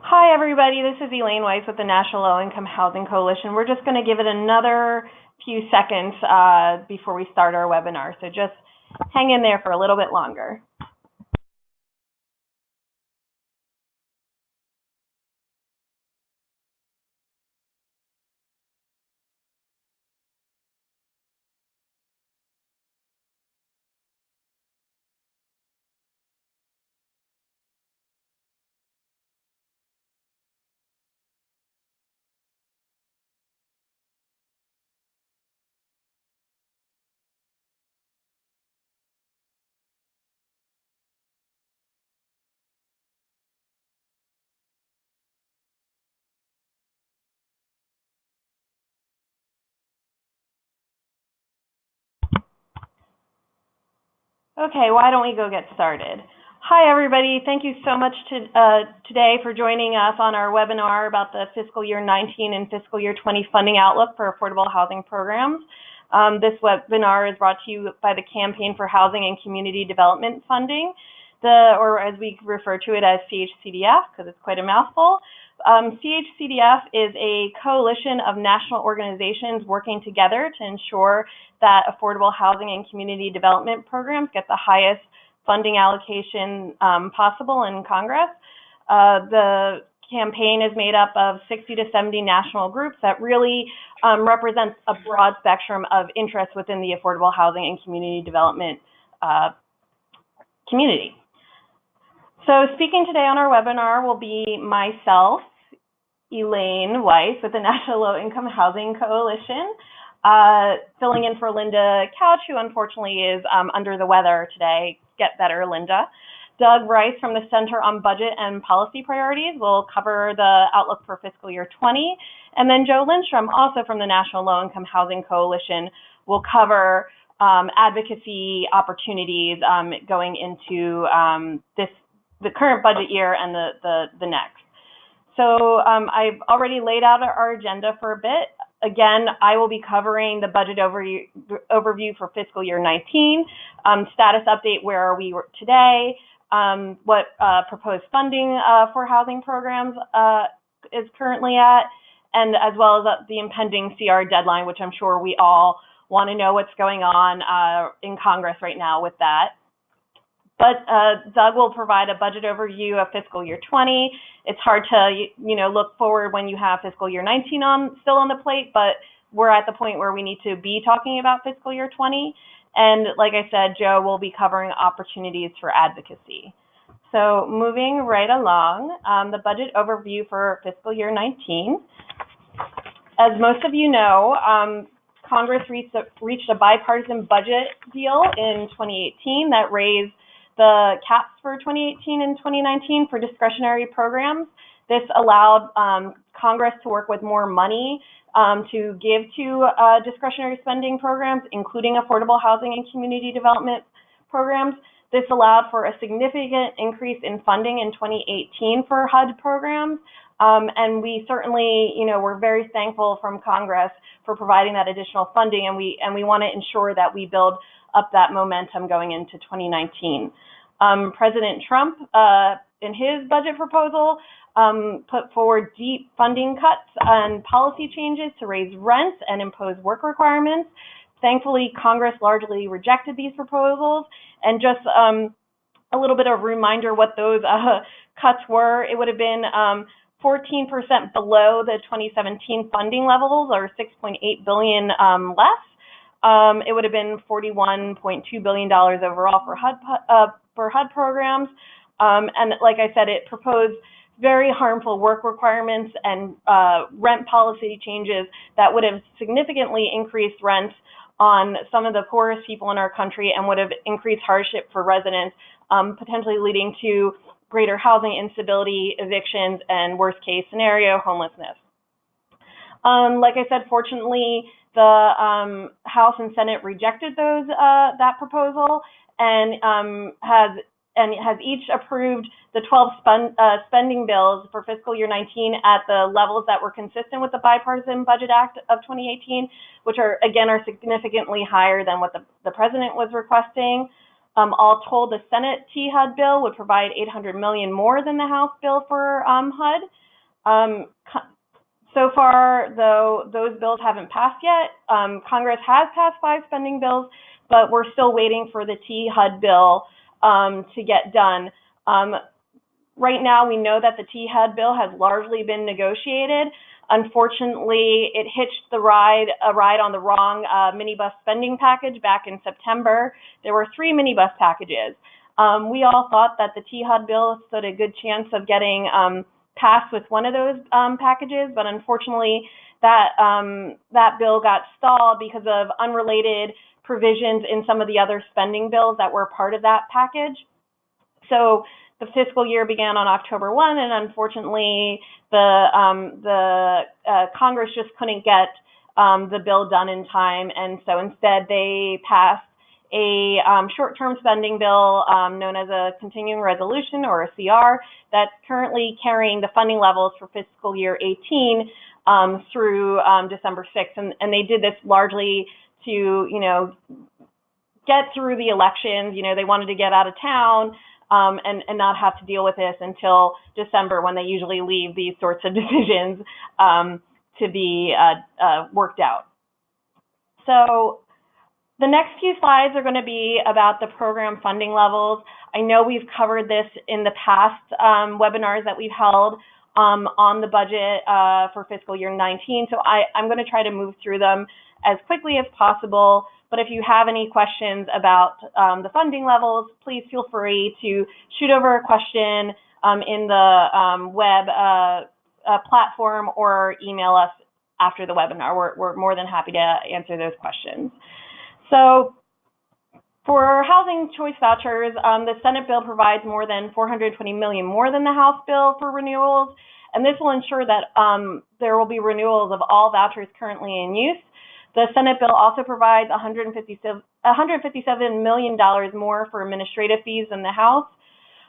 Hi, everybody. This is Elaine Weiss with the National Low Income Housing Coalition. We're just going to give it another few seconds before we start our webinar, so just hang in there for a little bit longer. Okay, why don't we go get started? Hi, everybody. Thank you so much today for joining us on our webinar about the fiscal year 19 and fiscal year 20 funding outlook for affordable housing programs. This webinar is brought to you by the Campaign for Housing and Community Development Funding, or as we refer to it as CHCDF, because it's quite a mouthful. CHCDF is a coalition of national organizations working together to ensure that affordable housing and community development programs get the highest funding allocation possible in Congress. The campaign is made up of 60 to 70 national groups that really represents a broad spectrum of interests within the affordable housing and community development community. So speaking today on our webinar will be myself, Elaine Weiss with the National Low Income Housing Coalition, filling in for Linda Couch, who unfortunately is under the weather today. Get better, Linda. Doug Rice from the Center on Budget and Policy Priorities will cover the outlook for fiscal year 20. And then Joe Lindstrom, also from the National Low Income Housing Coalition, will cover advocacy opportunities going into the current budget year and the next. So I've already laid out our agenda for a bit. Again, I will be covering the budget overview for fiscal year 19, status update, where are we today, what proposed funding for housing programs is currently at, and as well as the impending CR deadline, which I'm sure we all want to know what's going on in Congress right now with that. But Doug will provide a budget overview of fiscal year 20. It's hard to, look forward when you have fiscal year 19 still on the plate, but we're at the point where we need to be talking about fiscal year 20. And like I said, Joe will be covering opportunities for advocacy. So moving right along, the budget overview for fiscal year 19. As most of you know, Congress reached a bipartisan budget deal in 2018 that raised the caps for 2018 and 2019 for discretionary programs. This allowed Congress to work with more money to give to discretionary spending programs, including affordable housing and community development programs. This allowed for a significant increase in funding in 2018 for HUD programs. And we certainly, we're very thankful from Congress for providing that additional funding, and we want to ensure that we build up that momentum going into 2019. President Trump, in his budget proposal, put forward deep funding cuts and policy changes to raise rents and impose work requirements. Thankfully, Congress largely rejected these proposals, and just a little bit of a reminder what those cuts were. It would have been 14% below the 2017 funding levels, or $6.8 billion less. It would have been $41.2 billion overall for HUD programs. And like I said, it proposed very harmful work requirements and rent policy changes that would have significantly increased rents on some of the poorest people in our country and would have increased hardship for residents, potentially leading to greater housing instability, evictions, and worst case scenario, homelessness. Like I said, fortunately, the House and Senate rejected that proposal and has each approved the 12 spending bills for fiscal year 19 at the levels that were consistent with the Bipartisan Budget Act of 2018, which are significantly higher than what the president was requesting. All told, the Senate THUD bill would provide $800 million more than the House bill for HUD. So far, though, those bills haven't passed yet. Congress has passed 5 spending bills, but we're still waiting for the THUD bill to get done. Right now, we know that the THUD bill has largely been negotiated. Unfortunately, it hitched a ride on the wrong minibus spending package back in September. There were 3 minibus packages. We all thought that the THUD bill stood a good chance of getting passed with one of those packages, but unfortunately, that bill got stalled because of unrelated provisions in some of the other spending bills that were part of that package. So the fiscal year began on October 1, and unfortunately, the Congress just couldn't get the bill done in time, and so instead they passed a short-term spending bill known as a continuing resolution, or a CR, that's currently carrying the funding levels for fiscal year 18 through December 6th, and they did this largely to, get through the elections. They wanted to get out of town and not have to deal with this until December, when they usually leave these sorts of decisions to be worked out. So the next few slides are going to be about the program funding levels. I know we've covered this in the past webinars that we've held on the budget for fiscal year 19, so I'm going to try to move through them as quickly as possible. But if you have any questions about the funding levels, please feel free to shoot over a question in the web platform, or email us after the webinar. We're more than happy to answer those questions. So for housing choice vouchers, the Senate bill provides more than $420 million more than the House bill for renewals, and this will ensure that there will be renewals of all vouchers currently in use. The Senate bill also provides $157 million more for administrative fees than the House.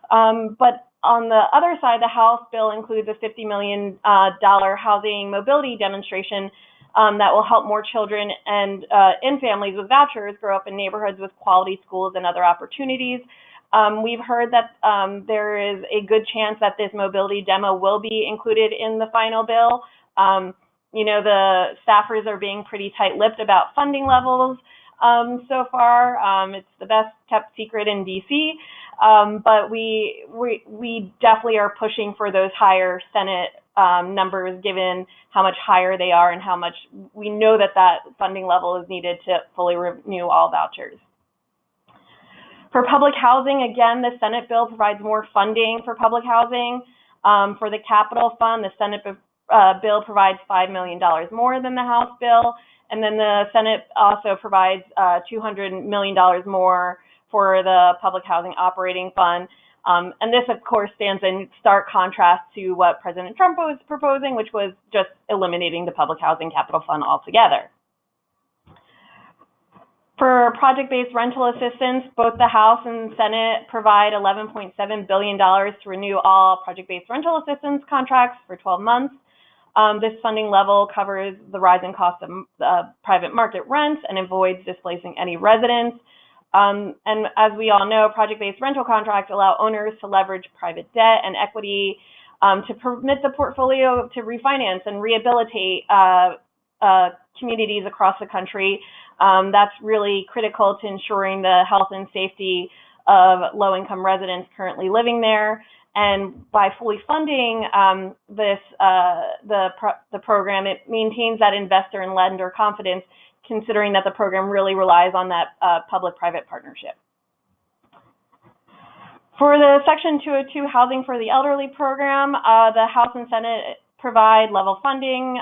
But on the other side, the House bill includes a $50 million housing mobility demonstration that will help more children and in families with vouchers grow up in neighborhoods with quality schools and other opportunities. We've heard that there is a good chance that this mobility demo will be included in the final bill. The staffers are being pretty tight-lipped about funding levels so far. It's the best kept secret in DC, but we definitely are pushing for those higher Senate numbers, given how much higher they are and how much we know that funding level is needed to fully renew all vouchers. For public housing, again, the Senate bill provides more funding for public housing. For the capital fund, the Senate bill provides $5 million more than the House bill, and then the Senate also provides $200 million more for the Public Housing Operating Fund. And this, of course, stands in stark contrast to what President Trump was proposing, which was just eliminating the Public Housing Capital Fund altogether. For project-based rental assistance, both the House and Senate provide $11.7 billion to renew all project-based rental assistance contracts for 12 months. This funding level covers the rising cost of private market rents and avoids displacing any residents. And as we all know, project-based rental contracts allow owners to leverage private debt and equity to permit the portfolio to refinance and rehabilitate communities across the country. That's really critical to ensuring the health and safety of low-income residents currently living there. And by fully funding the program, it maintains that investor and lender confidence, considering that the program really relies on that public-private partnership. For the Section 202 Housing for the Elderly program, the House and Senate provide level funding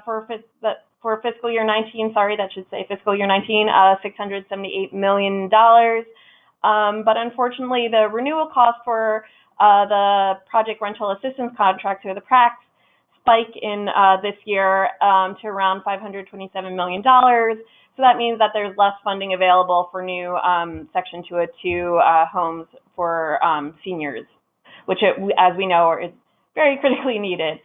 for fiscal year 19, fiscal year 19, $678 million. But unfortunately, the renewal cost for the project rental assistance contract, or the PRACs, spike in this year to around $527 million. So that means that there's less funding available for new Section 202 homes for seniors, which, as we know, is very critically needed.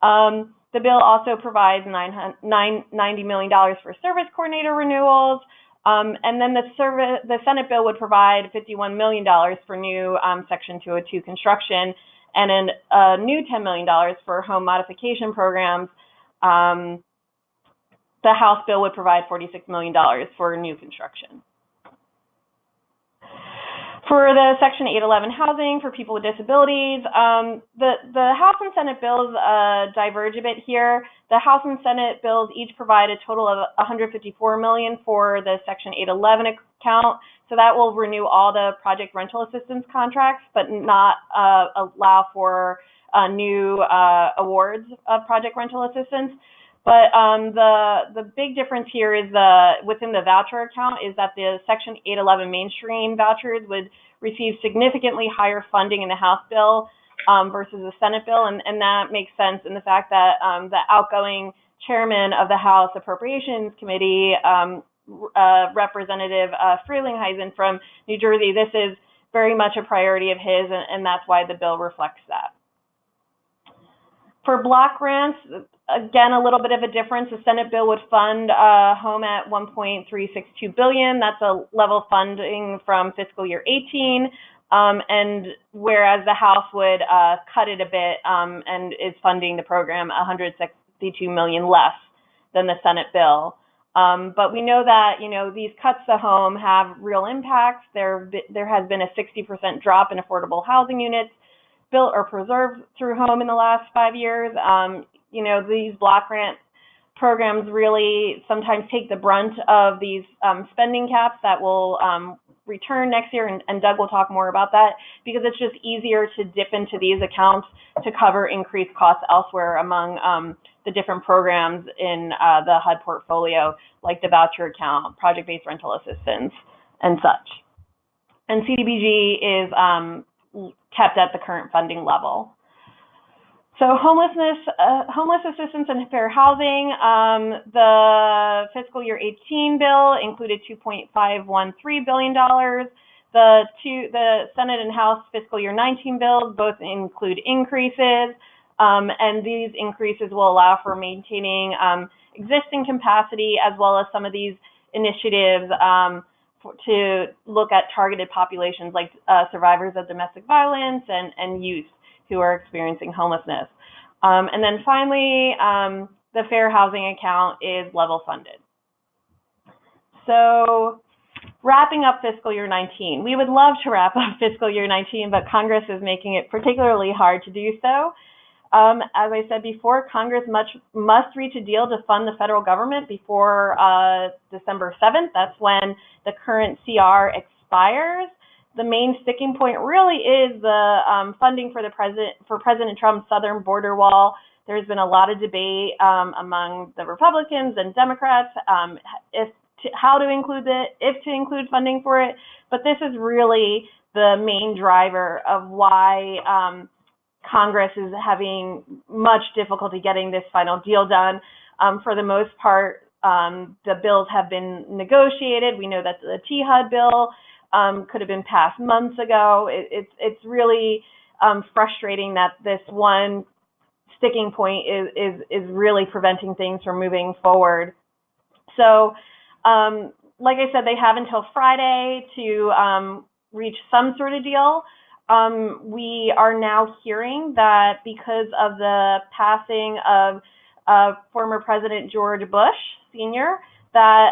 The bill also provides $90 million for service coordinator renewals, And then the Senate bill would provide $51 million for new Section 202 construction, and then a new $10 million for home modification programs. The House bill would provide $46 million for new construction. For the Section 811 housing for people with disabilities, the House and Senate bills diverge a bit here. The House and Senate bills each provide a total of $154 million for the Section 811 account. So that will renew all the project rental assistance contracts, but not allow for new awards of project rental assistance. But the big difference here is within the voucher account is that the Section 811 mainstream vouchers would receive significantly higher funding in the House bill versus the Senate bill, and that makes sense in the fact that the outgoing chairman of the House Appropriations Committee, Representative Frelinghuysen from New Jersey, this is very much a priority of his, and that's why the bill reflects that. For block grants, again, a little bit of a difference. The Senate bill would fund home at $1.362 billion. That's a level funding from fiscal year 18, and whereas the House would cut it a bit and is funding the program $162 million less than the Senate bill. But we know that these cuts to home have real impacts. There has been a 60% drop in affordable housing units built or preserved through home in the last 5 years. These block grant programs really sometimes take the brunt of these spending caps that will return next year, and Doug will talk more about that, because it's just easier to dip into these accounts to cover increased costs elsewhere among the different programs in the HUD portfolio, like the voucher account, project-based rental assistance, and such. And CDBG is kept at the current funding level. So homeless assistance and fair housing, the fiscal year 18 bill included $2.513 billion. The Senate and House fiscal year 19 bills both include increases, and these increases will allow for maintaining existing capacity, as well as some of these initiatives to look at targeted populations like survivors of domestic violence and youth who are experiencing homelessness. And then finally, the fair housing account is level funded. So wrapping up fiscal year 19, we would love to wrap up fiscal year 19, but Congress is making it particularly hard to do so. As I said before, Congress must reach a deal to fund the federal government before December 7th. That's when the current CR expires. The main sticking point really is the funding for President Trump's southern border wall. There's been a lot of debate among the Republicans and Democrats how to include it, if to include funding for it. But this is really the main driver of why Congress is having much difficulty getting this final deal done. For the most part, the bills have been negotiated. We know that the THUD bill could have been passed months ago. It's really frustrating that this one sticking point is really preventing things from moving forward. So, like I said, they have until Friday to reach some sort of deal. We are now hearing that because of the passing of former President George Bush Sr., that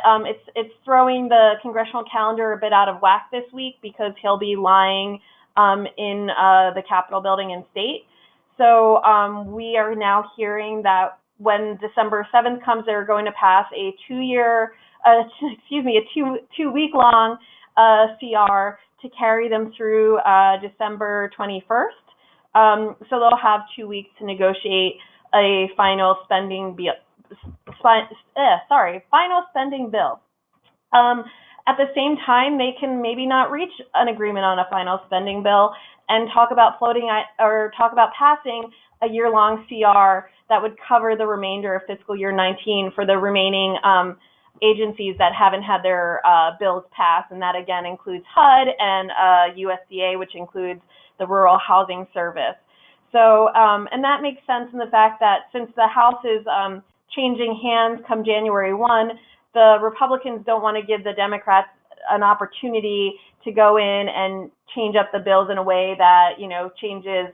it's throwing the congressional calendar a bit out of whack this week, because he'll be lying in the Capitol building in state. So we are now hearing that when December 7th comes, they're going to pass a two-week-long CR to carry them through December 21st. So they'll have 2 weeks to negotiate a final spending bill. At the same time, they can maybe not reach an agreement on a final spending bill and talk about passing a year-long CR that would cover the remainder of fiscal year 19 for the remaining agencies that haven't had their bills passed, and that again includes HUD and USDA, which includes the Rural Housing Service. So, and that makes sense in the fact that since the House is changing hands come January 1, the Republicans don't want to give the Democrats an opportunity to go in and change up the bills in a way that, changes,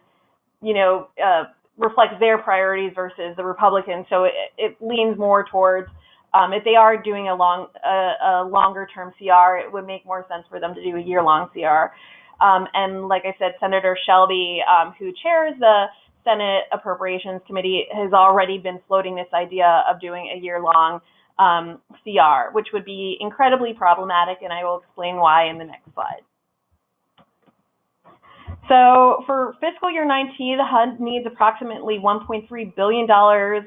reflects their priorities versus the Republicans. So it leans more towards, if they are doing a longer term CR, it would make more sense for them to do a year-long CR. And like I said, Senator Shelby, who chairs the Senate Appropriations Committee, has already been floating this idea of doing a year-long CR, which would be incredibly problematic, and I will explain why in the next slide. So for fiscal year 19, the HUD needs approximately $1.3 billion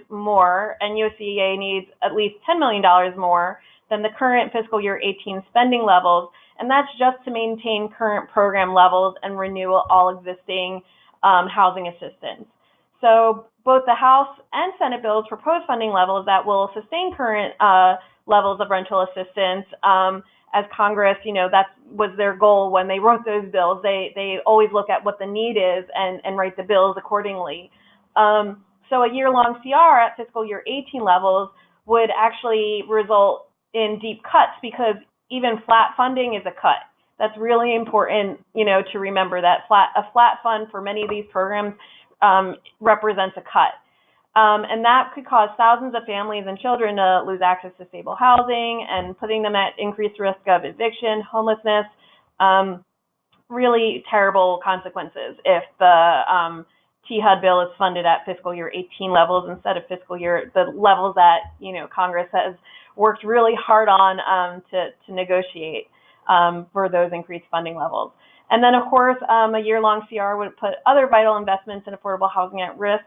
more, and USDA needs at least $10 million more than the current fiscal year 18 spending levels, and that's just to maintain current program levels and renew all existing housing assistance. So both the House and Senate bills propose funding levels that will sustain current levels of rental assistance. As Congress, that was their goal when they wrote those bills. They always look at what the need is and write the bills accordingly. So a year-long CR at fiscal year 18 levels would actually result in deep cuts, because even flat funding is a cut. That's really important, to remember that a flat fund for many of these programs represents a cut. And that could cause thousands of families and children to lose access to stable housing and putting them at increased risk of eviction, homelessness, really terrible consequences if the THUD bill is funded at fiscal year 18 levels instead of the levels that, Congress has worked really hard on to negotiate for those increased funding levels. And then, of course, a year-long CR would put other vital investments in affordable housing at risk.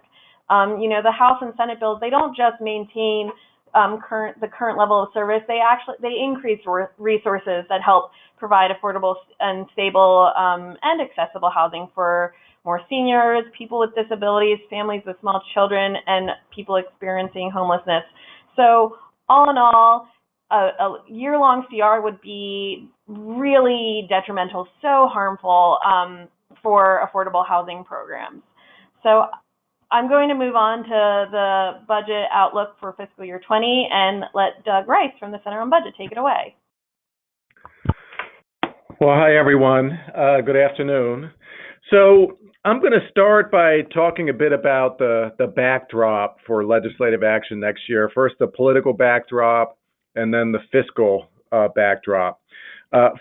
The House and Senate bills, they don't just maintain the current level of service. They increase resources that help provide affordable and stable and accessible housing for more seniors, people with disabilities, families with small children, and people experiencing homelessness. So all in all, a year-long CR would be really detrimental, so harmful for affordable housing programs. So I'm going to move on to the budget outlook for fiscal year 20 and let Doug Rice from the Center on Budget take it away. Well, hi, everyone. Good afternoon. So I'm going to start by talking a bit about the backdrop for legislative action next year. First, the political backdrop, and then the fiscal backdrop.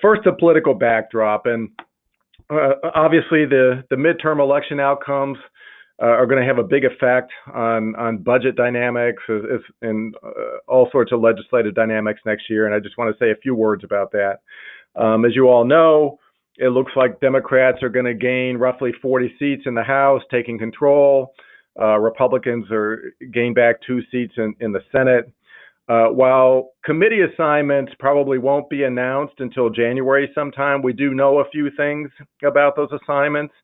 First, the political backdrop. And obviously, the midterm election outcomes are going to have a big effect on budget dynamics and all sorts of legislative dynamics next year. And I just want to say a few words about that. As you all know, it looks like Democrats are going to gain roughly 40 seats in the House, taking control. Republicans gain back 2 seats in the Senate. While committee assignments probably won't be announced until January sometime, we do know a few things about those assignments.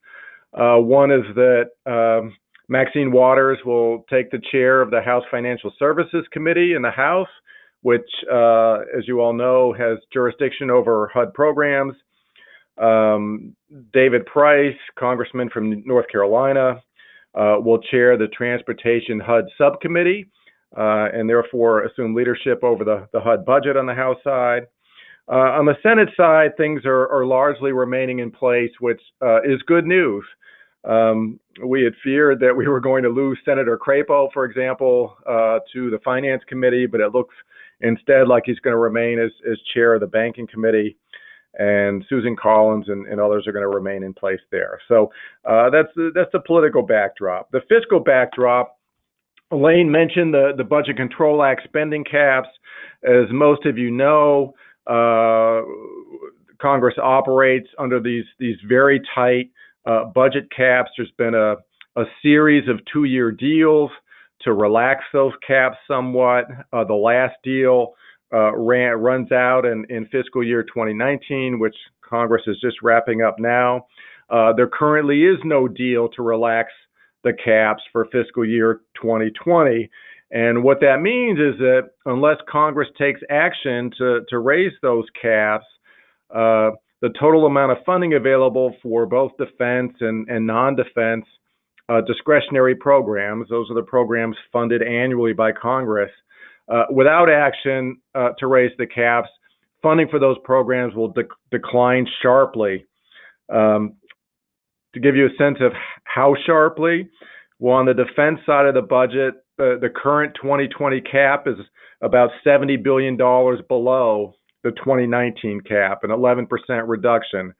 One is that Maxine Waters will take the chair of the House Financial Services Committee in the House, which, as you all know, has jurisdiction over HUD programs. David Price, congressman from North Carolina, will chair the Transportation HUD Subcommittee and therefore assume leadership over the HUD budget on the House side. On the Senate side, things are largely remaining in place, which is good news. We had feared that we were going to lose Senator Crapo, for example, to the Finance Committee, but it looks instead like he's going to remain as chair of the Banking Committee, and Susan Collins and others are going to remain in place there. So that's the political backdrop. The fiscal backdrop, Elaine mentioned the Budget Control Act spending caps. As most of you know, Congress operates under these very tight budget caps. There's been a series of 2-year deals to relax those caps somewhat. The last deal runs out in fiscal year 2019, which Congress is just wrapping up now. There currently is no deal to relax the caps for fiscal year 2020. And what that means is that unless Congress takes action to raise those caps, the total amount of funding available for both defense and non-defense discretionary programs, those are the programs funded annually by Congress, Without action to raise the caps, funding for those programs will decline sharply. To give you a sense of how sharply, well, on the defense side of the budget, the current 2020 cap is about $70 billion below the 2019 cap, an 11% reduction.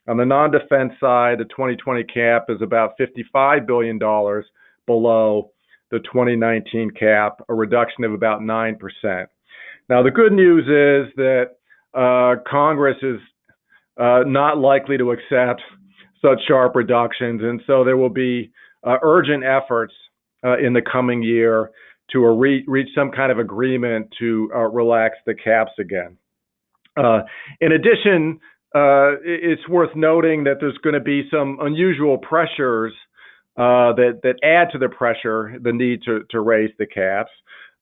On the non-defense side, the 2020 cap is about $55 billion below the 2019 cap, a reduction of about 9%. Now, the good news is that Congress is not likely to accept such sharp reductions, and so there will be urgent efforts in the coming year to reach some kind of agreement to relax the caps again. In addition, it's worth noting that there's going to be some unusual pressures that add to the pressure, the need to raise the caps.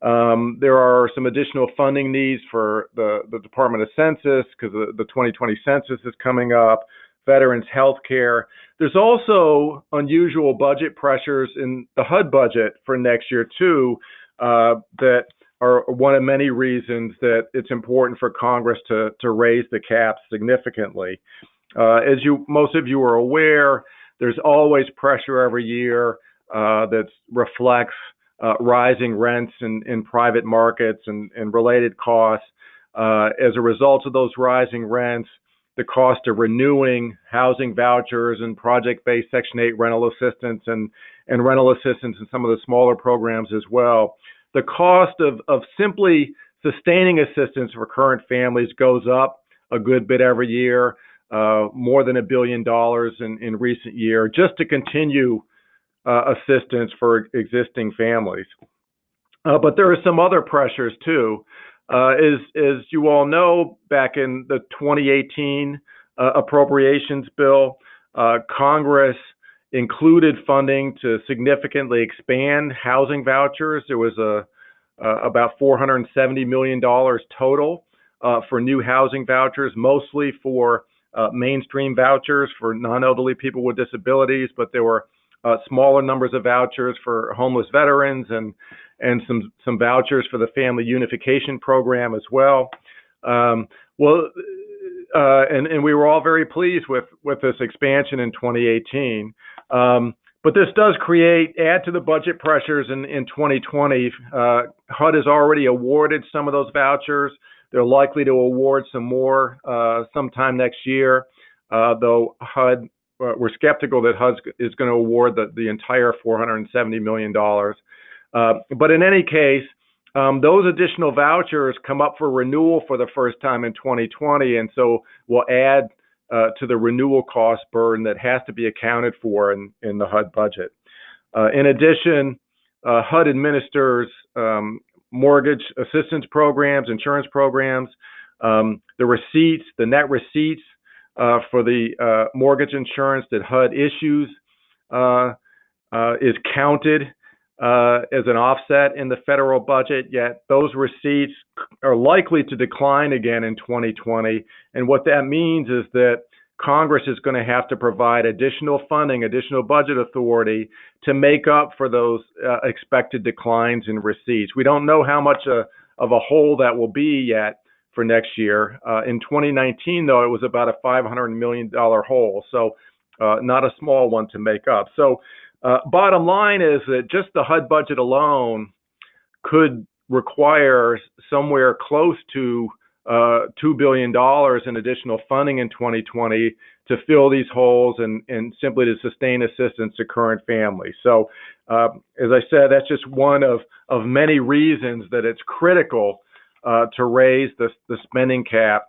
There are some additional funding needs for the Department of Census because the 2020 census is coming up, veterans health care. There's also unusual budget pressures in the HUD budget for next year too, that are one of many reasons that it's important for Congress to raise the caps significantly. As most of you are aware, there's always pressure every year that reflects rising rents in private markets and related costs. As a result of those rising rents, the cost of renewing housing vouchers and project-based Section 8 rental assistance and rental assistance in some of the smaller programs as well. The cost of simply sustaining assistance for current families goes up a good bit every year, more than $1 billion in recent years, just to continue assistance for existing families. But there are some other pressures too. As you all know, back in the 2018 appropriations bill, Congress included funding to significantly expand housing vouchers. There was about $470 million total for new housing vouchers, mostly for mainstream vouchers for non-elderly people with disabilities, but there were smaller numbers of vouchers for homeless veterans and some vouchers for the family unification program as well. And we were all very pleased with this expansion in 2018. But this does add to the budget pressures in 2020. HUD has already awarded some of those vouchers. They're likely to award some more sometime next year, though we're skeptical that HUD is going to award the entire $470 million. But in any case, those additional vouchers come up for renewal for the first time in 2020, and so will add to the renewal cost burden that has to be accounted for in the HUD budget. In addition, HUD administers mortgage assistance programs, insurance programs. The net receipts for the mortgage insurance that HUD issues is counted as an offset in the federal budget, yet those receipts are likely to decline again in 2020. And what that means is that Congress is going to have to provide additional funding, additional budget authority to make up for those expected declines in receipts. We don't know how much of a hole that will be yet for next year. In 2019, though, it was about a $500 million hole, so not a small one to make up. So bottom line is that just the HUD budget alone could require somewhere close to $2 billion in additional funding in 2020 to fill these holes and simply to sustain assistance to current families. So as I said, that's just one of many reasons that it's critical to raise the spending cap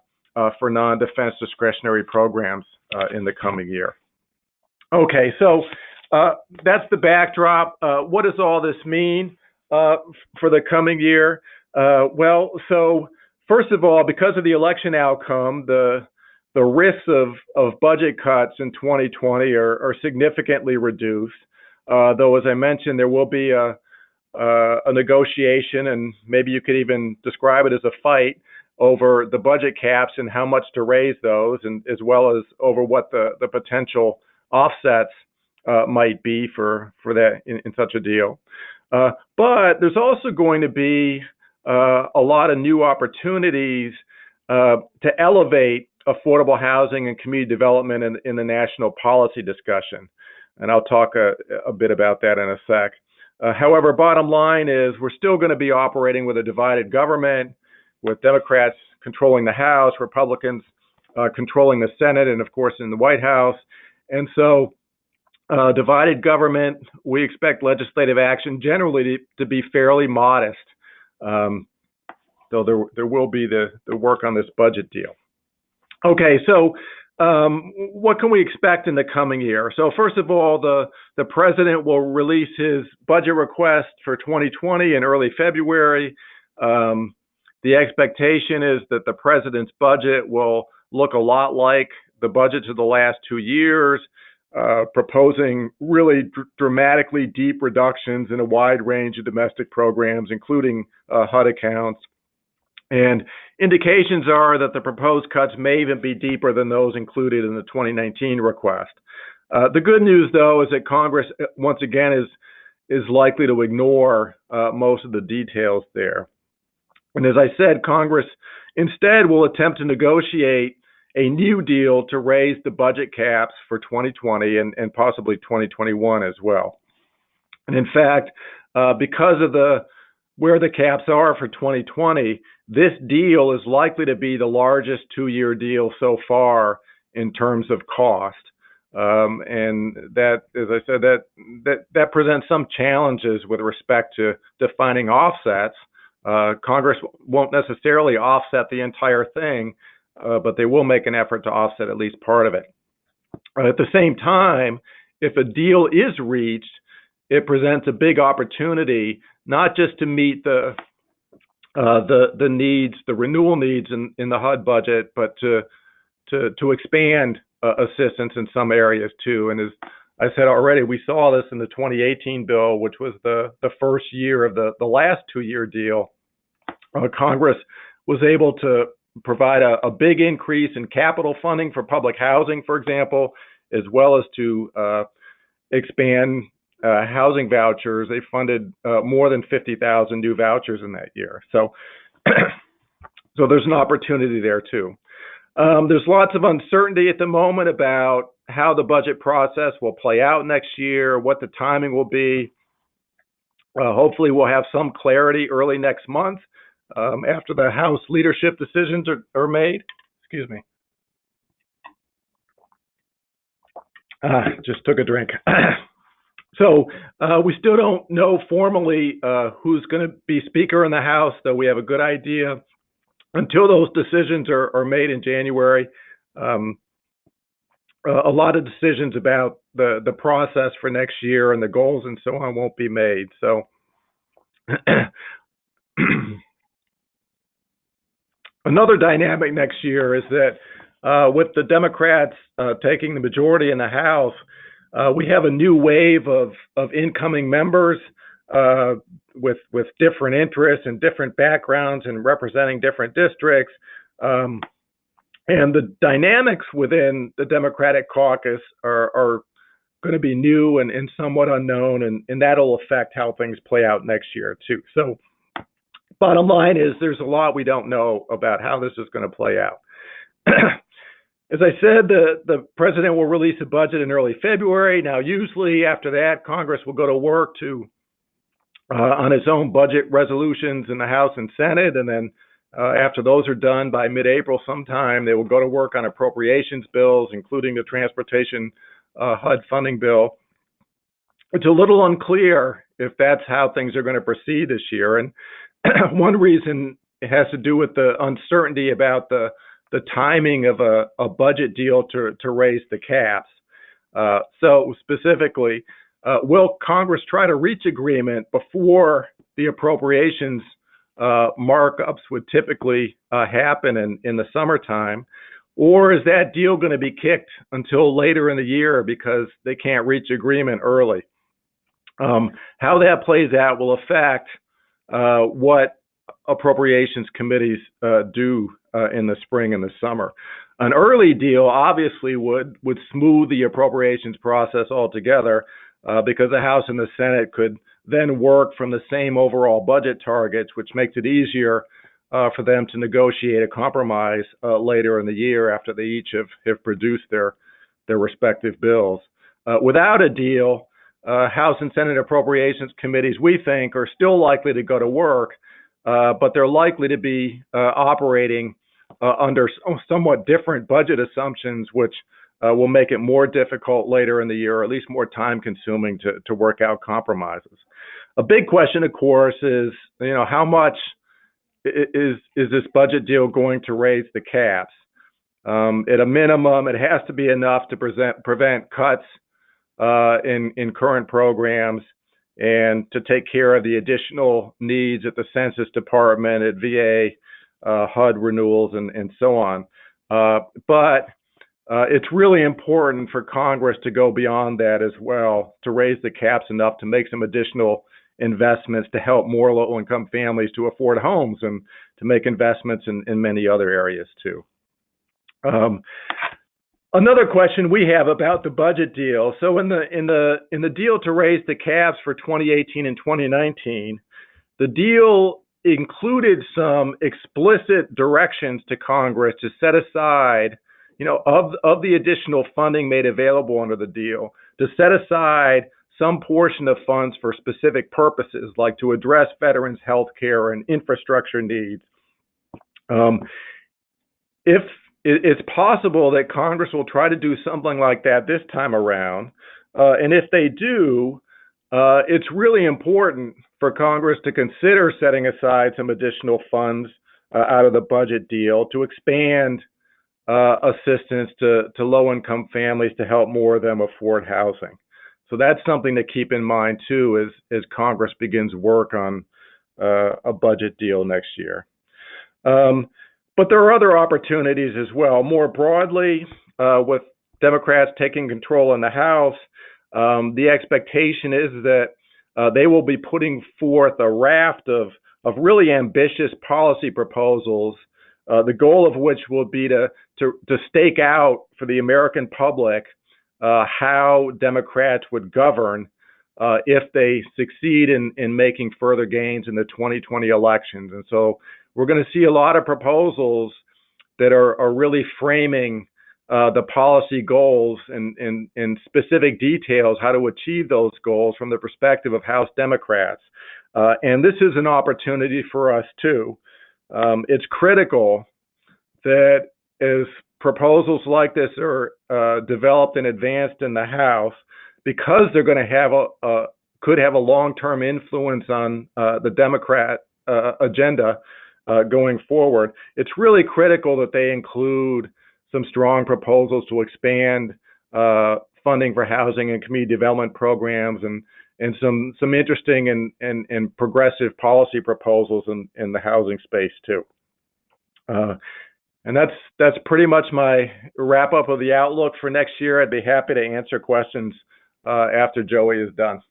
for non-defense discretionary programs in the coming year. Okay, so that's the backdrop. What does all this mean for the coming year? Well, so first of all, because of the election outcome, the risks of budget cuts in 2020 are significantly reduced. Though, as I mentioned, there will be a negotiation, and maybe you could even describe it as a fight over the budget caps and how much to raise those, and as well as over what the potential offsets might be for that in such a deal. But there's also going to be a lot of new opportunities to elevate affordable housing and community development in the national policy discussion. And I'll talk a bit about that in a sec. However, bottom line is we're still going to be operating with a divided government, with Democrats controlling the House, Republicans controlling the Senate, and of course in the White House. And so divided government, we expect legislative action generally to be fairly modest. So there will be the work on this budget deal. Okay, so what can we expect in the coming year? So first of all, the president will release his budget request for 2020 in early February. The expectation is that the president's budget will look a lot like the budgets of the last 2 years, proposing really dramatically deep reductions in a wide range of domestic programs, including HUD accounts. And indications are that the proposed cuts may even be deeper than those included in the 2019 request. The good news, though, is that Congress, once again, is likely to ignore most of the details there. And as I said, Congress instead will attempt to negotiate a new deal to raise the budget caps for 2020 and possibly 2021 as well. And in fact, because of where the caps are for 2020, this deal is likely to be the largest 2-year deal so far in terms of cost. And that, as I said, that presents some challenges with respect to defining offsets. Congress won't necessarily offset the entire thing, but they will make an effort to offset at least part of it. At the same time, if a deal is reached, it presents a big opportunity not just to meet the needs, the renewal needs in the HUD budget, but to expand assistance in some areas too. And as I said already, we saw this in the 2018 bill, which was the first year of the last 2-year deal. Congress was able to provide a big increase in capital funding for public housing, for example, as well as to expand housing vouchers. They funded more than 50,000 new vouchers in that year. So, so there's an opportunity there too. There's lots of uncertainty at the moment about how the budget process will play out next year, what the timing will be. Hopefully we'll have some clarity early next month after the House leadership decisions are made. Excuse me. Just took a drink. So we still don't know formally who's going to be Speaker in the House, though we have a good idea. Until those decisions are made in January, a lot of decisions about the process for next year and the goals and so on won't be made. So another dynamic next year is that with the Democrats taking the majority in the House, we have a new wave of incoming members with different interests and different backgrounds and representing different districts. And the dynamics within the Democratic caucus are going to be new and somewhat unknown, and that'll affect how things play out next year too. So bottom line is there's a lot we don't know about how this is going to play out. As I said, the president will release a budget in early February. Now, usually after that, Congress will go to work on its own budget resolutions in the House and Senate, and then after those are done by mid-April sometime, they will go to work on appropriations bills, including the transportation HUD funding bill. It's a little unclear if that's how things are going to proceed this year, and one reason it has to do with the uncertainty about the timing of a budget deal to raise the caps. So specifically, will Congress try to reach agreement before the appropriations markups would typically happen in the summertime? Or is that deal going to be kicked until later in the year because they can't reach agreement early? How that plays out will affect what appropriations committees do in the spring and the summer. An early deal obviously would smooth the appropriations process altogether. because the House and the Senate could then work from the same overall budget targets, which makes it easier for them to negotiate a compromise later in the year after they each have produced their respective bills. Without a deal, House and Senate Appropriations Committees, we think, are still likely to go to work, but they're likely to be operating under somewhat different budget assumptions, which will make it more difficult later in the year, or at least more time-consuming to work out compromises. A big question, of course, is how much is this budget deal going to raise the caps? At a minimum, it has to be enough to prevent cuts in current programs and to take care of the additional needs at the Census Department, at VA, HUD renewals, and so on. But it's really important for Congress to go beyond that as well, to raise the caps enough to make some additional investments to help more low-income families to afford homes and to make investments in many other areas too. Another question we have about the budget deal. So in the deal to raise the caps for 2018 and 2019, the deal included some explicit directions to Congress to set aside, of the additional funding made available under the deal, to set aside some portion of funds for specific purposes, like to address veterans' health care and infrastructure needs. If it's possible that Congress will try to do something like that this time around, and if they do, it's really important for Congress to consider setting aside some additional funds out of the budget deal to expand assistance to low-income families to help more of them afford housing. So that's something to keep in mind too as Congress begins work on a budget deal next year. But there are other opportunities as well. More broadly, with Democrats taking control in the House, the expectation is that they will be putting forth a raft of really ambitious policy proposals, the goal of which will be to stake out for the American public how Democrats would govern if they succeed in making further gains in the 2020 elections. And so we're going to see a lot of proposals that are really framing the policy goals and specific details, how to achieve those goals from the perspective of House Democrats. And this is an opportunity for us too. It's critical that as proposals like this are developed and advanced in the House, because they're going to have could have a long-term influence on the Democrat agenda going forward. It's really critical that they include some strong proposals to expand funding for housing and community development programs, and some interesting and progressive policy proposals in the housing space too. And that's pretty much my wrap up of the outlook for next year. I'd be happy to answer questions after Joey is done.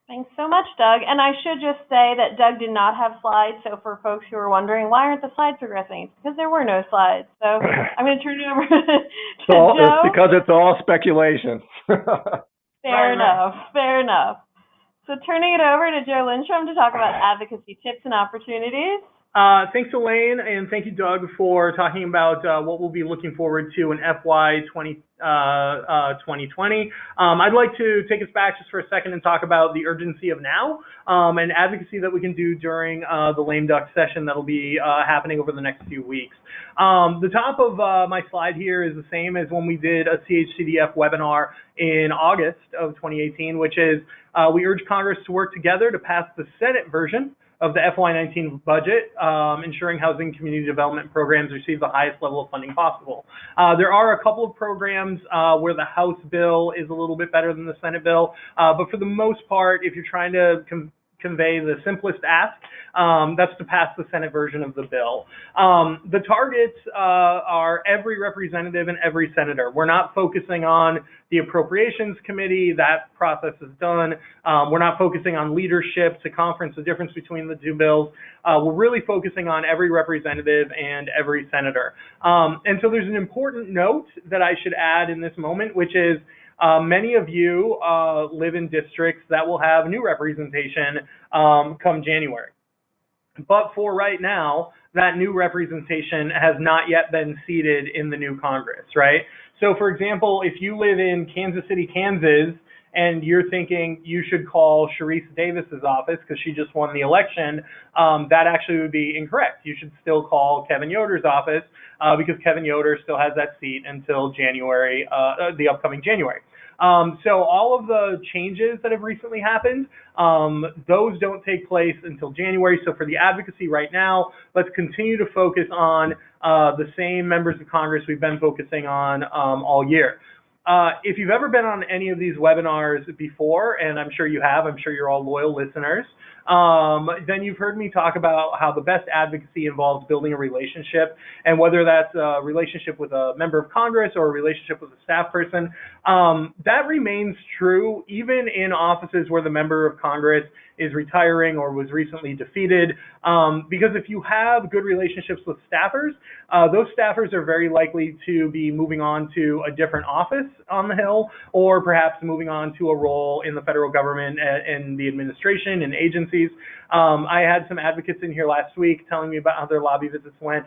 Thanks so much, Doug. And I should just say that Doug did not have slides. So for folks who are wondering, why aren't the slides progressing? It's because there were no slides. So I'm going to turn it over to Joe. It's because it's all speculation. Fair enough. So turning it over to Joe Lindstrom to talk about advocacy tips and opportunities. Thanks, Elaine, and thank you, Doug, for talking about what we'll be looking forward to in FY20. I'd like to take us back just for a second and talk about the urgency of now and advocacy that we can do during the lame duck session that'll be happening over the next few weeks. The top of my slide here is the same as when we did a CHCDF webinar in August of 2018, which is we urge Congress to work together to pass the Senate version of the FY19 budget, ensuring housing community development programs receive the highest level of funding possible. There are a couple of programs where the House bill is a little bit better than the Senate bill, but for the most part, if you're trying to convey the simplest ask, that's to pass the Senate version of the bill. The targets are every representative and every senator. We're not focusing on the Appropriations Committee. That process is done. We're not focusing on leadership to conference the difference between the two bills. We're really focusing on every representative and every senator. And so there's an important note that I should add in this moment, which is Many of you live in districts that will have new representation come January. But for right now, that new representation has not yet been seated in the new Congress, right? So, for example, if you live in Kansas City, Kansas, and you're thinking you should call Sharice Davis's office because she just won the election, that actually would be incorrect. You should still call Kevin Yoder's office because Kevin Yoder still has that seat until January, the upcoming January. So all of the changes that have recently happened, those don't take place until January. So for the advocacy right now, let's continue to focus on the same members of Congress we've been focusing on all year. If you've ever been on any of these webinars before, and I'm sure you have, I'm sure you're all loyal listeners, then you've heard me talk about how the best advocacy involves building a relationship, and whether that's a relationship with a member of Congress or a relationship with a staff person, that remains true even in offices where the member of Congress is retiring or was recently defeated, because if you have good relationships with staffers, those staffers are very likely to be moving on to a different office on the Hill, or perhaps moving on to a role in the federal government and the administration and agencies. I had some advocates in here last week telling me about how their lobby visits went.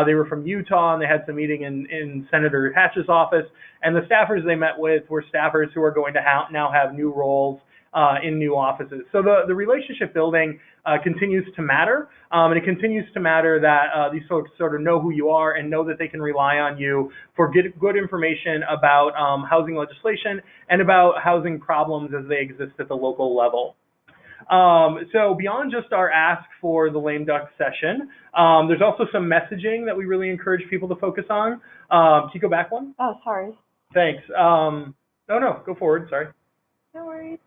They were from Utah, and they had some meeting in Senator Hatch's office, and the staffers they met with were staffers who are going to now have new roles in new offices. So the relationship building continues to matter, and it continues to matter that these folks sort of know who you are and know that they can rely on you for good information about housing legislation and about housing problems as they exist at the local level. So beyond just our ask for the lame duck session, there's also some messaging that we really encourage people to focus on. Can you go back one? Oh, sorry. Thanks. No, go forward. Sorry. No worries.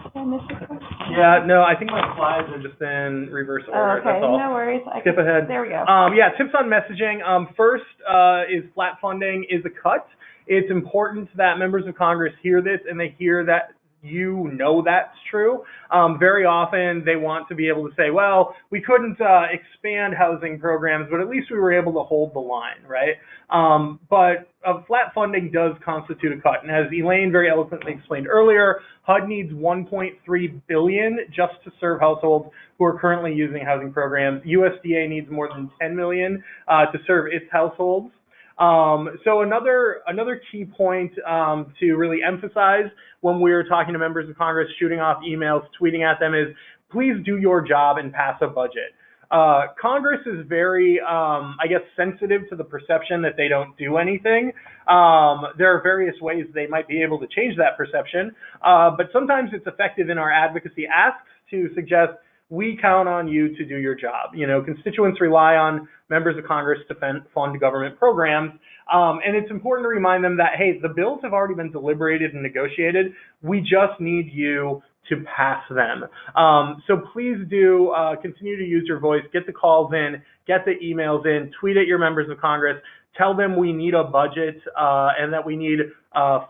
Did I miss your question? Yeah, no, I think my slides are just in reverse order. Okay, That's all. no worries. Skip ahead. There we go. Yeah, tips on messaging. First is flat funding is a cut. It's important that members of Congress hear this and they hear that you know that's true. Very often they want to be able to say, well, we couldn't expand housing programs, but at least we were able to hold the line, right? But flat funding does constitute a cut. And as Elaine very eloquently explained earlier, HUD needs $1.3 billion just to serve households who are currently using housing programs. USDA needs more than $10 million to serve its households. So another key point to really emphasize when we're talking to members of Congress, shooting off emails, tweeting at them is, please do your job and pass a budget. Congress is very, sensitive to the perception that they don't do anything. There are various ways they might be able to change that perception, but sometimes it's effective in our advocacy asks to suggest, we count on you to do your job. You know, constituents rely on members of Congress to fund government programs. And it's important to remind them that, hey, the bills have already been deliberated and negotiated. We just need you to pass them. So please do continue to use your voice, get the calls in, get the emails in, tweet at your members of Congress, tell them we need a budget and that we need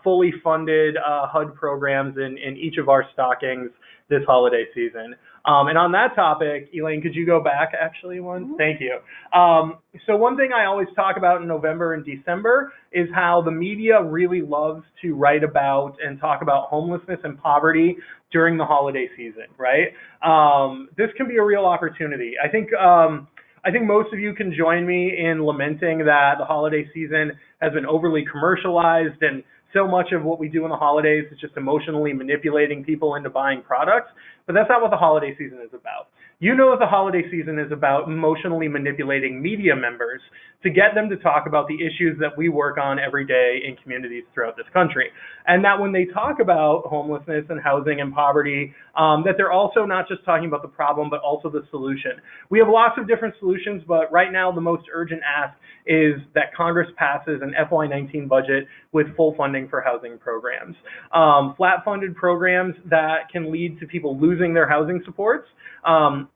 fully funded HUD programs in each of our stockings this holiday season. And on that topic, Elaine, could you go back actually one? Mm-hmm. Thank you. So one thing I always talk about in November and December is how the media really loves to write about and talk about homelessness and poverty during the holiday season, right? This can be a real opportunity. I think most of you can join me in lamenting that the holiday season has been overly commercialized, and so much of what we do in the holidays is just emotionally manipulating people into buying products, but that's not what the holiday season is about. You know that the holiday season is about emotionally manipulating media members to get them to talk about the issues that we work on every day in communities throughout this country. And that when they talk about homelessness and housing and poverty, that they're also not just talking about the problem, but also the solution. We have lots of different solutions, but right now the most urgent ask is that Congress passes an FY19 budget with full funding for housing programs. Flat funded programs that can lead to people losing their housing supports,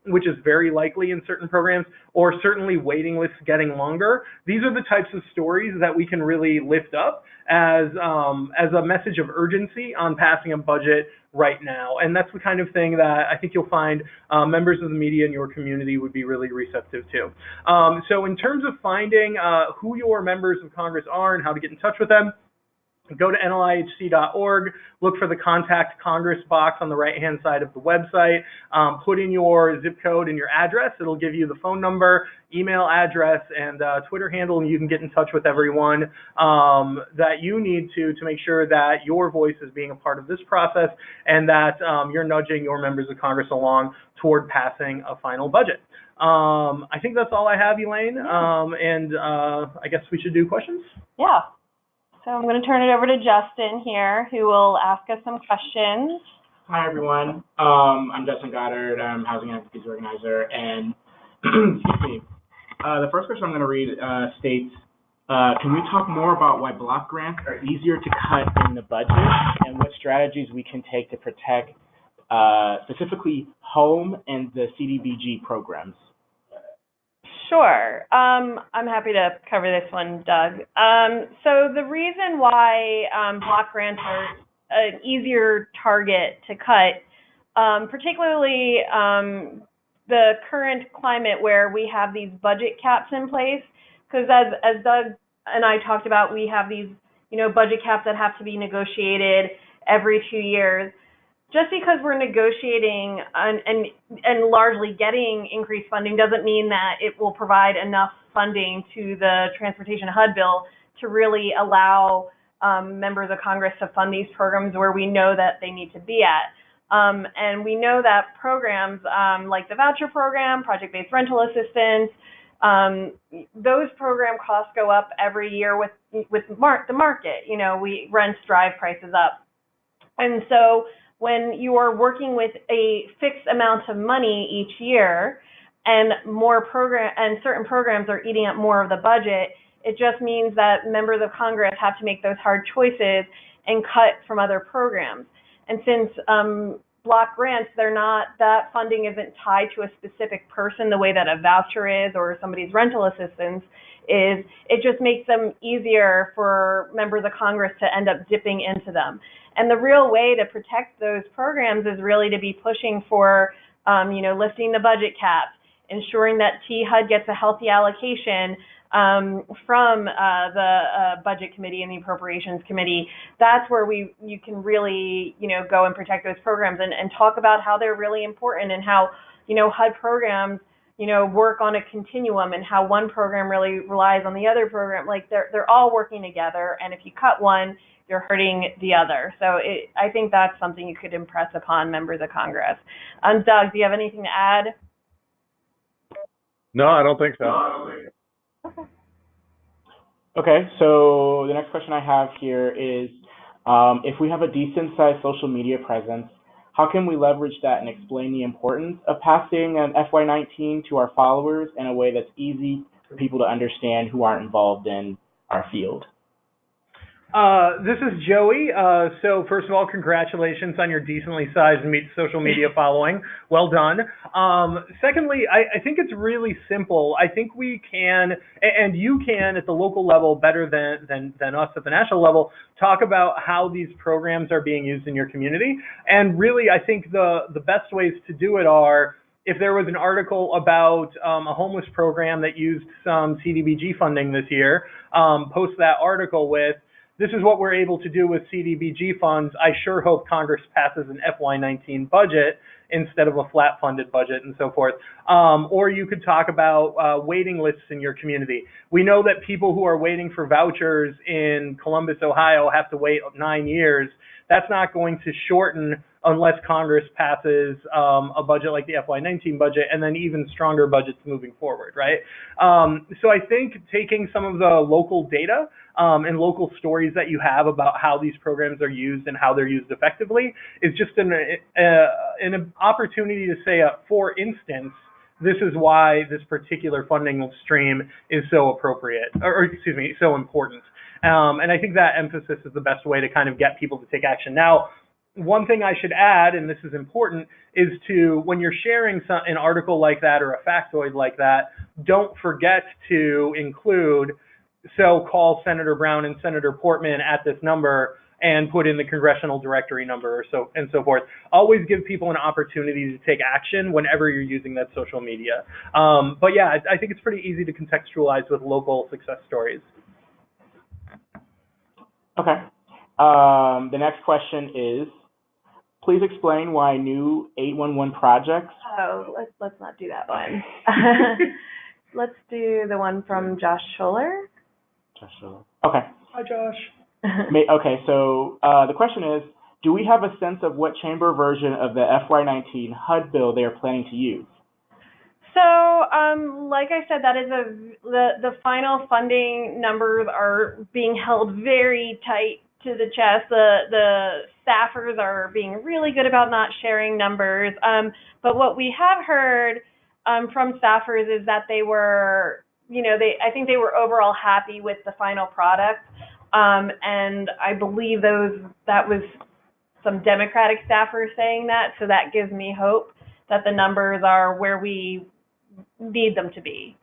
which is very likely in certain programs, or certainly waiting lists getting longer. These are the types of stories that we can really lift up as a message of urgency on passing a budget right now. And that's the kind of thing that I think you'll find members of the media in your community would be really receptive to. So in terms of finding who your members of Congress are and how to get in touch with them, Go to NLIHC.org, look for the Contact Congress box on the right-hand side of the website, put in your zip code and your address. It'll give you the phone number, email address, and Twitter handle, and you can get in touch with everyone that you need to make sure that your voice is being a part of this process and that you're nudging your members of Congress along toward passing a final budget. I think that's all I have, Elaine, and I guess we should do questions? Yeah. So I'm going to turn it over to Justin here, who will ask us some questions. Hi, everyone. I'm Justin Goddard. I'm Housing Advocacy Organizer. And, excuse me, the first question I'm going to read states, can we talk more about why block grants are easier to cut in the budget and what strategies we can take to protect specifically home and the CDBG programs? Sure. I'm happy to cover this one, Doug. So the reason why block grants are an easier target to cut, particularly the current climate where we have these budget caps in place, because as Doug and I talked about, we have these budget caps that have to be negotiated every 2 years. Just because we're negotiating and largely getting increased funding doesn't mean that it will provide enough funding to the Transportation HUD bill to really allow members of Congress to fund these programs where we know that they need to be at. And we know that programs like the voucher program, project-based rental assistance, those program costs go up every year with the market. Rents drive prices up. And so when you are working with a fixed amount of money each year and certain programs are eating up more of the budget, it just means that members of Congress have to make those hard choices and cut from other programs. And since block grants, that funding isn't tied to a specific person the way that a voucher is or somebody's rental assistance is, it just makes them easier for members of Congress to end up dipping into them. And the real way to protect those programs is really to be pushing for, lifting the budget caps, ensuring that THUD gets a healthy allocation from the Budget Committee and the Appropriations Committee. That's where you can really, go and protect those programs and talk about how they're really important and how, HUD programs, work on a continuum and how one program really relies on the other program. Like they're all working together, and if you cut one, you're hurting the other. So I think that's something you could impress upon members of Congress. Doug, do you have anything to add? No, I don't think so. Okay, so the next question I have here is, if we have a decent-sized social media presence, how can we leverage that and explain the importance of passing an FY19 to our followers in a way that's easy for people to understand who aren't involved in our field? This is Joey. So first of all, congratulations on your decently sized social media following. Well done. Secondly, I think it's really simple. I think we can, and you can at the local level better than us at the national level, talk about how these programs are being used in your community. And really, I think the best ways to do it are, if there was an article about a homeless program that used some CDBG funding this year, post that article with, this is what we're able to do with CDBG funds. I sure hope Congress passes an FY19 budget instead of a flat funded budget and so forth. Or you could talk about waiting lists in your community. We know that people who are waiting for vouchers in Columbus, Ohio have to wait 9 years. That's not going to shorten unless Congress passes a budget like the FY19 budget and then even stronger budgets moving forward, right? So I think taking some of the local data and local stories that you have about how these programs are used and how they're used effectively is just an opportunity to say, for instance, this is why this particular funding stream is so appropriate, or excuse me, so important. And I think that emphasis is the best way to kind of get people to take action. Now, one thing I should add, and this is important, is to, when you're sharing an article like that or a factoid like that, don't forget to include, so call Senator Brown and Senator Portman at this number and put in the congressional directory number or so and so forth. Always give people an opportunity to take action whenever you're using that social media. But yeah, I think it's pretty easy to contextualize with local success stories. Okay. The next question is, please explain why new 811 projects. Oh, let's not do that one. Let's do the one from Josh Scholler. Josh Scholler. Okay. Hi, Josh. Okay, so the question is, do we have a sense of what chamber version of the FY19 HUD bill they are planning to use? So, like I said, that is the final funding numbers are being held very tight to the chest. The staffers are being really good about not sharing numbers. But what we have heard from staffers is that they were, I think they were overall happy with the final product. And I believe that was some Democratic staffers saying that. So that gives me hope that the numbers are where we need them to be,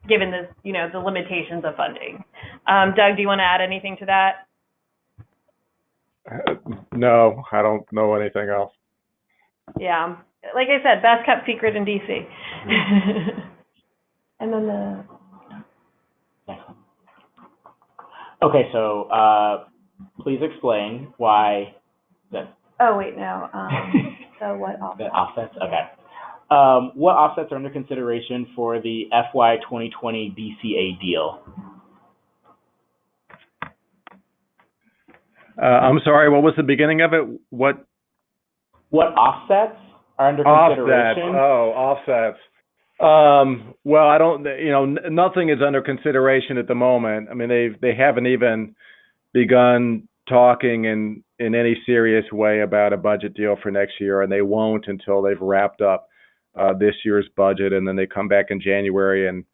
given the limitations of funding. Doug, do you want to add anything to that? No, I don't know anything else. Yeah, like I said, best kept secret in DC. And then Okay, so please explain why that. Oh wait, no. So what offsets? The offsets. Okay. What offsets are under consideration for the FY 2020 DCA deal? I'm sorry, what was the beginning of it? What offsets are under consideration? Offsets. Well, I don't, nothing is under consideration at the moment. I mean, they haven't even begun talking in any serious way about a budget deal for next year, and they won't until they've wrapped up this year's budget, and then they come back in January and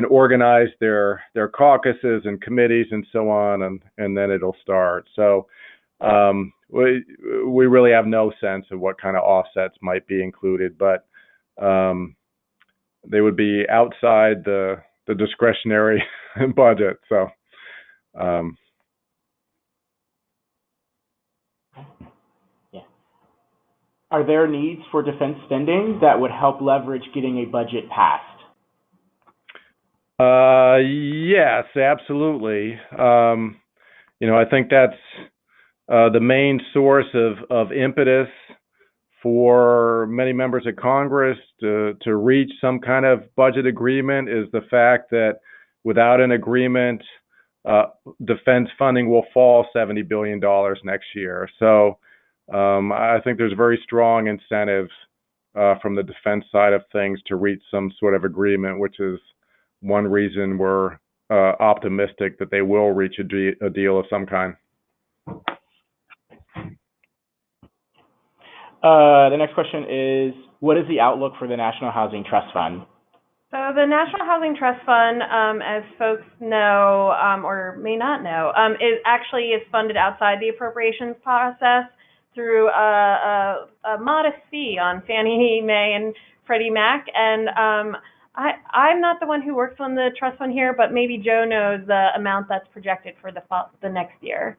organize their caucuses and committees and so on, and then it'll start. So we really have no sense of what kind of offsets might be included, but they would be outside the discretionary budget. So yeah. Are there needs for defense spending that would help leverage getting a budget passed? Yes, absolutely. I think that's the main source of impetus for many members of Congress to reach some kind of budget agreement is the fact that without an agreement, defense funding will fall $70 billion next year. So I think there's very strong incentives from the defense side of things to reach some sort of agreement, which is one reason we're optimistic that they will reach a deal of some kind. The next question is, what is the outlook for the National Housing Trust Fund? So the National Housing Trust Fund, as folks know or may not know, is funded outside the appropriations process through a modest fee on Fannie Mae and Freddie Mac. And I'm not the one who works on the trust fund here, but maybe Joe knows the amount that's projected for the next year.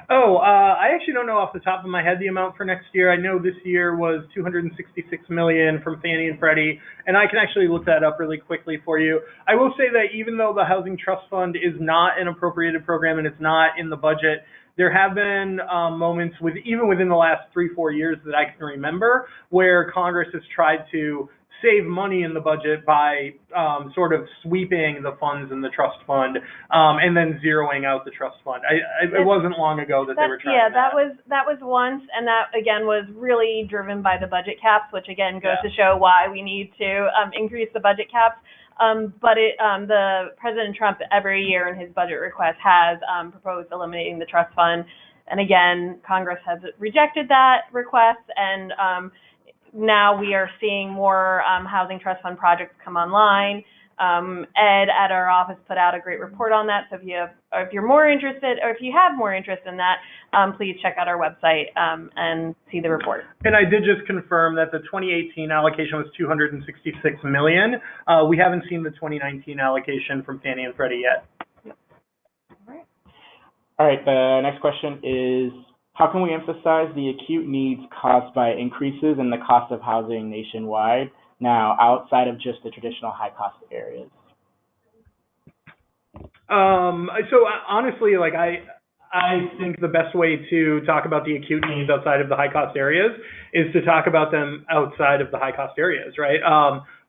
Oh, I actually don't know off the top of my head the amount for next year. I know this year was $266 million from Fannie and Freddie, and I can actually look that up really quickly for you. I will say that even though the Housing Trust Fund is not an appropriated program and it's not in the budget, there have been moments even within the last 3-4 years that I can remember where Congress has tried to save money in the budget by sort of sweeping the funds in the trust fund and then zeroing out the trust fund. It wasn't long ago that they were trying that. That was once, and that again was really driven by the budget caps, which again goes to show why we need to increase the budget caps. But the President Trump every year in his budget request has proposed eliminating the trust fund, and again Congress has rejected that request, and now we are seeing more housing trust fund projects come online. Ed at our office put out a great report on that. So if you're more interested, or if you have more interest in that, please check out our website and see the report. And I did just confirm that the 2018 allocation was $266 million. We haven't seen the 2019 allocation from Fannie and Freddie yet. Yep. All right. The next question is, how can we emphasize the acute needs caused by increases in the cost of housing nationwide now outside of just the traditional high-cost areas? So honestly, like I think the best way to talk about the acute needs outside of the high-cost areas is to talk about them outside of the high-cost areas, right?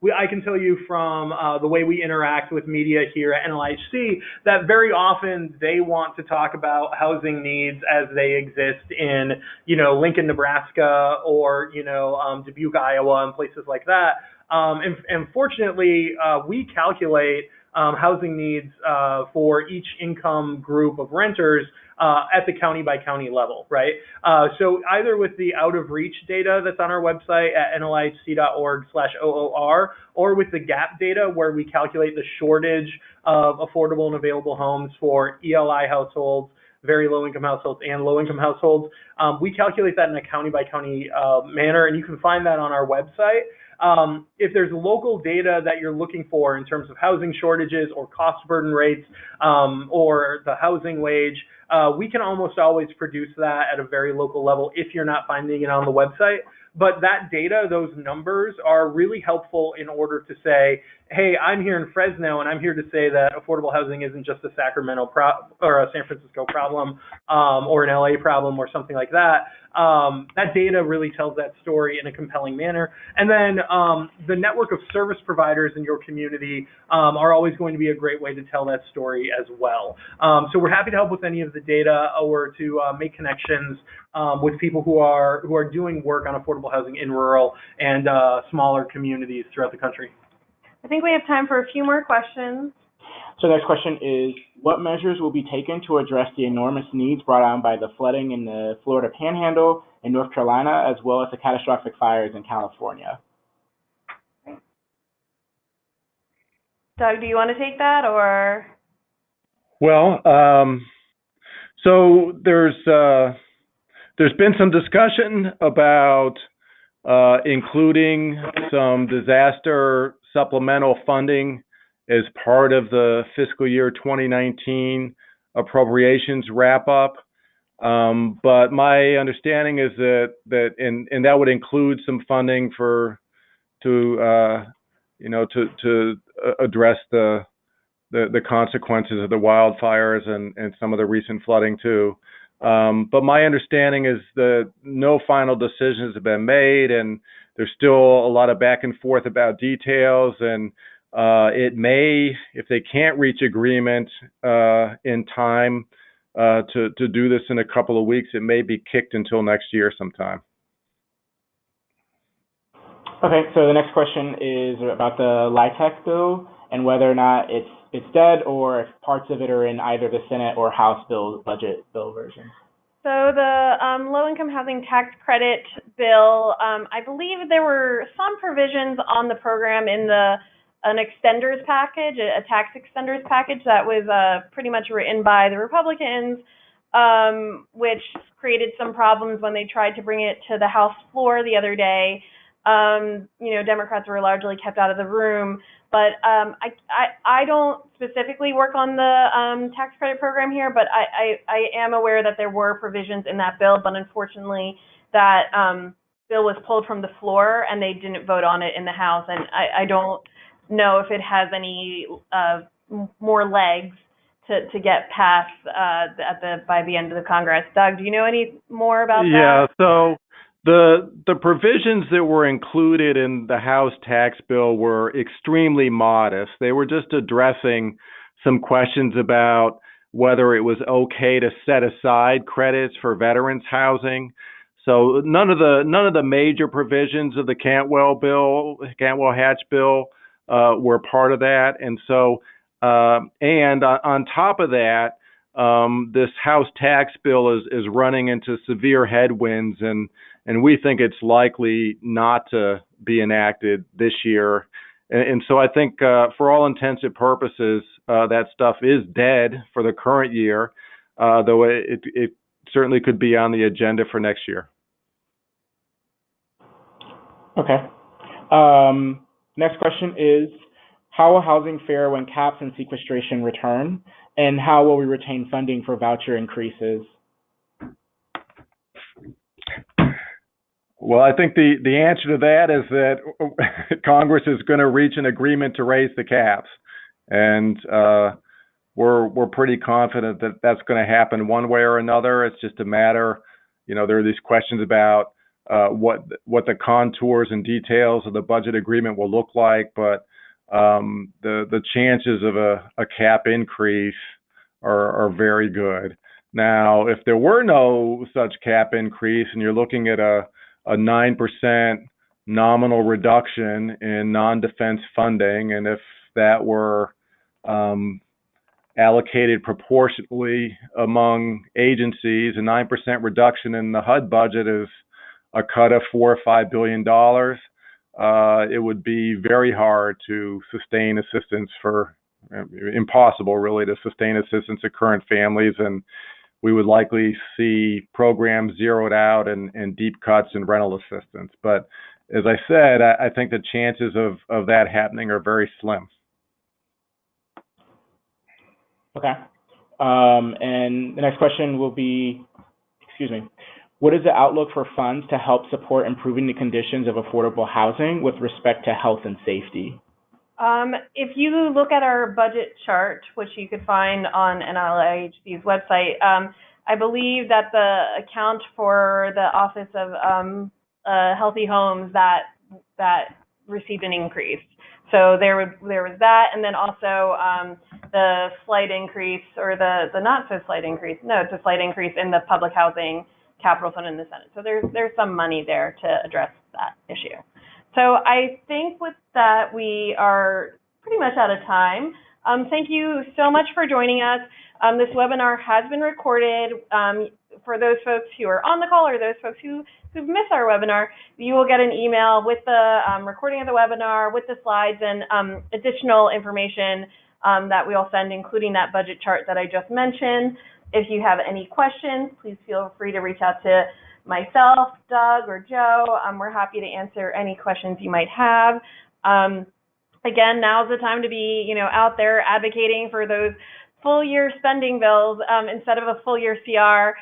I can tell you from the way we interact with media here at NLIHC that very often they want to talk about housing needs as they exist in, Lincoln, Nebraska, or, Dubuque, Iowa, and places like that. And fortunately, we calculate housing needs for each income group of renters at the county by county level, right? So either with the out of reach data that's on our website at nlihc.org/OOR, or with the gap data where we calculate the shortage of affordable and available homes for ELI households, very low income households, and low income households. We calculate that in a county by county manner, and you can find that on our website. If there's local data that you're looking for in terms of housing shortages or cost burden rates or the housing wage, we can almost always produce that at a very local level if you're not finding it on the website. But that data, those numbers, are really helpful in order to say, hey, I'm here in Fresno, and I'm here to say that affordable housing isn't just a Sacramento or a San Francisco problem or an LA problem or something like that. That data really tells that story in a compelling manner. And then the network of service providers in your community are always going to be a great way to tell that story as well. So we're happy to help with any of the data or to make connections with people who are doing work on affordable housing in rural and smaller communities throughout the country. I think we have time for a few more questions. So the next question is, what measures will be taken to address the enormous needs brought on by the flooding in the Florida Panhandle in North Carolina, as well as the catastrophic fires in California? Doug, do you want to take that, or? Well, so there's been some discussion about including some disaster supplemental funding as part of the fiscal year 2019 appropriations wrap up. But my understanding is that that would include some funding to address the consequences of the wildfires and some of the recent flooding too. But my understanding is that no final decisions have been made, and there's still a lot of back and forth about details, and it may, if they can't reach agreement in time to do this in a couple of weeks, it may be kicked until next year sometime. Okay, so the next question is about the LIHC bill and whether or not it's dead or if parts of it are in either the Senate or House budget bill version. So the low-income housing tax credit bill, I believe there were some provisions on the program in an extenders package, a tax extenders package that was pretty much written by the Republicans, which created some problems when they tried to bring it to the House floor the other day. Democrats were largely kept out of the room. But I don't specifically work on the tax credit program here, but I am aware that there were provisions in that bill, but unfortunately that bill was pulled from the floor and they didn't vote on it in the House, and I don't know if it has any more legs to get passed by the end of the Congress. Doug, do you know any more about that? Yeah, so the provisions that were included in the House tax bill were extremely modest. They were just addressing some questions about whether it was okay to set aside credits for veterans housing. So none of the major provisions of the Cantwell-Hatch bill were part of that. And so and on top of that, this House tax bill is running into severe headwinds, and we think it's likely not to be enacted this year. And so I think for all intents and purposes, that stuff is dead for the current year, though it certainly could be on the agenda for next year. Okay. Next question is, how will housing fare when caps and sequestration return? And how will we retain funding for voucher increases? Well, I think the answer to that is that Congress is going to reach an agreement to raise the caps. And we're pretty confident that that's going to happen one way or another. It's just a matter, there are these questions about what the contours and details of the budget agreement will look like, but the chances of a cap increase are very good. Now, if there were no such cap increase and you're looking at a 9% nominal reduction in non-defense funding, and if that were allocated proportionally among agencies, a 9% reduction in the HUD budget is a cut of $4 or $5 billion. It would be very hard to sustain assistance impossible really to sustain assistance to current families, and we would likely see programs zeroed out and deep cuts in rental assistance. But as I said, I think the chances of that happening are very slim. Okay. And the next question will be, what is the outlook for funds to help support improving the conditions of affordable housing with respect to health and safety? If you look at our budget chart, which you could find on NLIHC's website, I believe that the account for the Office of Healthy Homes that received an increase. So there was that, and then also the slight increase, or the not so slight increase. No, it's a slight increase in the public housing capital fund in the Senate. So there's some money there to address that issue. So I think with that, we are pretty much out of time. Thank you so much for joining us. This webinar has been recorded. For those folks who are on the call or those folks who've missed our webinar, you will get an email with the recording of the webinar, with the slides, and additional information that we'll send, including that budget chart that I just mentioned. If you have any questions, please feel free to reach out to myself, Doug, or Joe. We're happy to answer any questions you might have. Again, now's the time to be, out there advocating for those full year spending bills instead of a full year CR.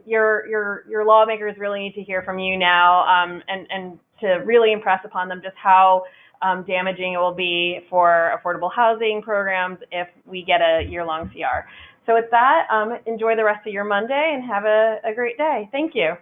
Your lawmakers really need to hear from you now, and to really impress upon them just how damaging it will be for affordable housing programs if we get a year-long CR. So with that, enjoy the rest of your Monday and have a great day. Thank you.